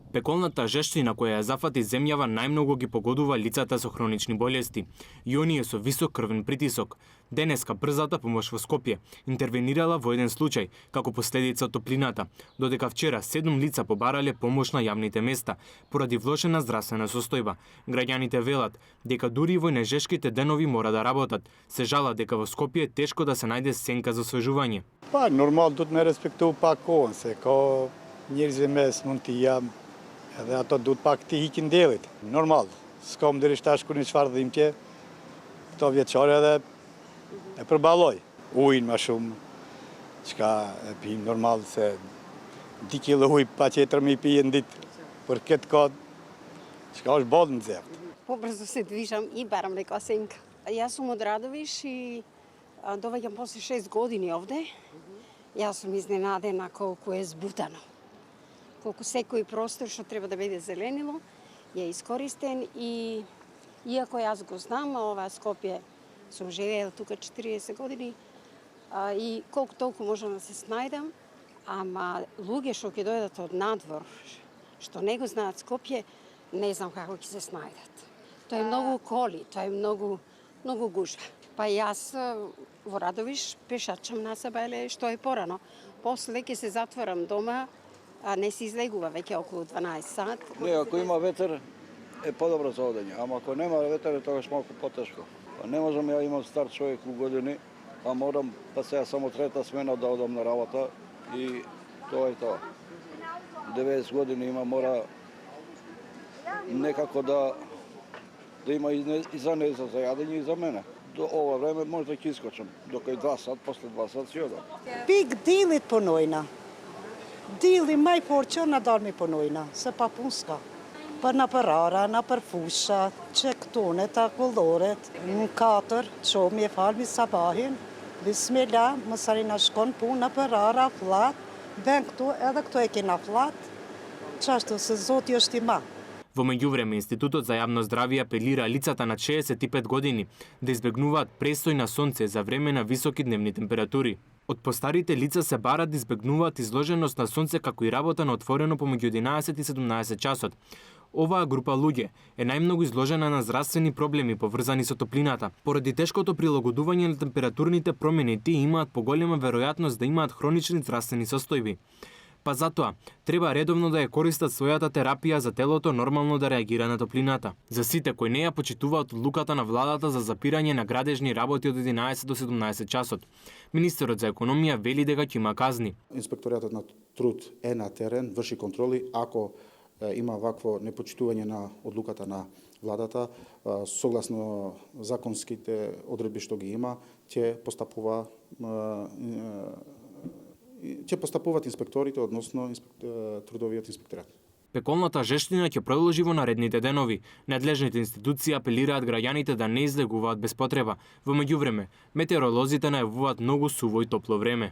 Пеколната жештина која ја зафати земјава најмногу ги погодува лицата со хронични болести и оние со висок крвен притисок. Денеска брзата помош во Скопје интервенирала во еден случај како последица од топлината, додека вчера 7 лица побарале помош на јавните места поради влошена здравствена состојба. Граѓаните велат дека дури во најжешките денови мора да работат. Се жалат дека во Скопје е тешко да се најде сенка за освежување. Па нормално тут ме респектува пак овон се, као нjerëzve mes mund t'i jam, edhe ato duhet pak t'i hiqin delit. Normal, s'kam deri tash kur një çfarë dhimbje, këto vjeçare edhe e përballoj. Ujin më shumë, çka e pim normal se 2 kilo ujë pa qetër me i pije në ditë, për këtë kod, çka është bodë në zeft. Побрзо се движам и барам нека сенка. Јас сум од Радовиш и доваѓам после 6 години овде. Јас сум изненадена колку е збутано. Колку секој простор што треба да биде зеленило е искористен и иако јас го знам, ова Скопје сум живеел тука 40 години и колку толку можам да се снајдам, ама луѓе што ќе дојдат од надвор, што не го знаат Скопје, не знам како ќе се снајдат. Тоа е многу коли, тоа е многу гужва. Па јас во Радовиш пешачам на Сабајле што е порано. После ќе се затворам дома, а не се излегува веќе околу 12 сат. Не, ако има ветер е подобро за одење, ама ако нема ветер е тогаш малку потешко. Не можам, ја имам стар човек у години, а морам па сега само трета смена да одам на работа и тоа е тоа. 90 години има, мора некако да има и за неј за јадење и за мене. До ова време може да ќе искочам, дока и 2 сат, после 2 сат си одам. Pik dilit punojna. Dili më i fortë që na dalë mi punojna, se pa punë s'ka. Për në përara, në përfusha, që këtone të kulloret, në 4, që mi e falmi sabahin, bismillah, më sarina shkon punë në përara, flat, ben këtu, edhe këtu e kina flat, qashtu se Zoti është i ma. Во меѓувреме, Институтот за јавно здравје апелира лицата над 65 години да избегнуваат престој на сонце за време на високи дневни температури. Од постарите лица се бара да избегнуваат изложеност на сонце како и работа на отворено помеѓу 11 и 17 часот. Оваа група луѓе е најмногу изложена на здравствени проблеми поврзани со топлината. Поради тешкото прилагодување на температурните промени, тие имаат поголема веројатност да имаат хронични здравствени состојби. Па затоа, треба редовно да ја користат својата терапија за телото нормално да реагира на топлината. За сите кои не ја почитуваат одлуката на владата за запирање на градежни работи од 11 до 17 часот, министерот за економија вели дека ќе има казни. Инспекторатот на труд е на терен, врши контроли, ако има вакво непочитување на одлуката на владата, согласно законските одредби што ги има, ќе постапуваат инспекторите, односно трудовиот инспекторат. Пеколната жештина ќе продолжи во наредните денови. Надлежните институции апелираат граѓаните да не излегуваат без потреба. Во меѓувреме, метеоролозите најавуваат многу суво и топло време.